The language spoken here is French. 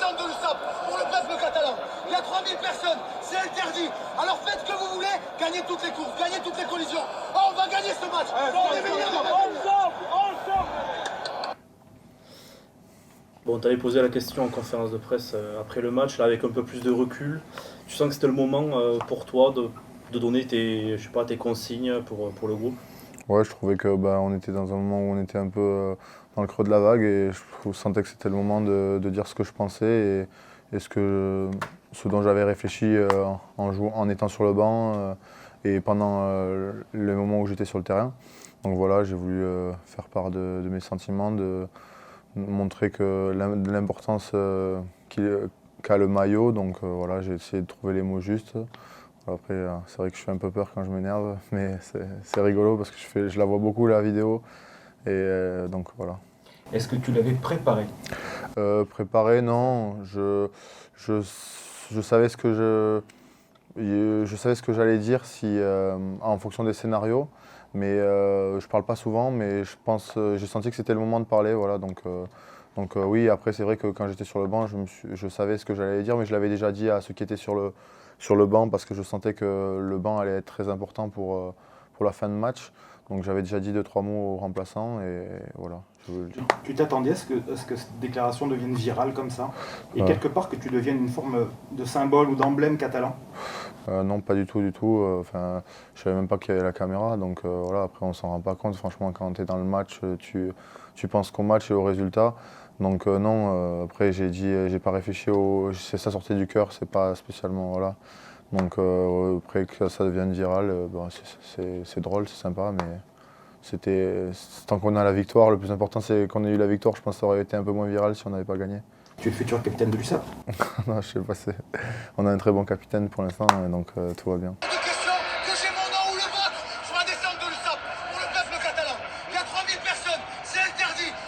descendre de l'USAP pour le peuple catalan. Il y a 3000 personnes, c'est interdit. Alors faites ce que vous voulez, gagnez toutes les courses, gagnez toutes les collisions. Oh, on va gagner ce match. Bon, tu avais posé la question en conférence de presse après le match, là, avec un peu plus de recul. Tu sens que c'était le moment pour toi de donner tes consignes pour le groupe? Ouais, je trouvais que on était dans un moment où on était un peu dans le creux de la vague et je sentais que c'était le moment de dire ce que je pensais et ce dont j'avais réfléchi en étant sur le banc et pendant le moment où j'étais sur le terrain. Donc voilà, j'ai voulu faire part de mes sentiments, de montrer que l'importance qu'a le maillot. Donc voilà, j'ai essayé de trouver les mots justes. Après, c'est vrai que je fais un peu peur quand je m'énerve, mais c'est rigolo parce que je la vois beaucoup la vidéo. Et donc voilà. Est-ce que tu l'avais préparé? Préparé, non. Je savais ce que je savais ce que j'allais dire en fonction des scénarios. Mais je parle pas souvent, mais j'ai senti que c'était le moment de parler. Voilà, donc oui, après c'est vrai que quand j'étais sur le banc, je savais ce que j'allais dire, mais je l'avais déjà dit à ceux qui étaient sur le banc parce que je sentais que le banc allait être très important pour la fin de match. Donc j'avais déjà dit 2-3 mots aux remplaçants et voilà, je voulais le dire. Tu t'attendais à ce que cette déclaration devienne virale comme ça? Et quelque part que tu deviennes une forme de symbole ou d'emblème catalan? Non, pas du tout, du tout. Enfin, je savais même pas qu'il y avait la caméra, donc voilà. Après, on s'en rend pas compte. Franchement, quand tu es dans le match, tu penses qu'au match et au résultat. Donc non. Après, j'ai pas réfléchi ça sortait du cœur, c'est pas spécialement voilà. Donc après que ça devienne viral, c'est drôle, c'est sympa, mais tant qu'on a la victoire. Le plus important, c'est qu'on ait eu la victoire. Je pense que ça aurait été un peu moins viral si on n'avait pas gagné. Tu es le futur capitaine de l'USAP? Non, je sais pas. On a un très bon capitaine pour l'instant, donc tout va bien.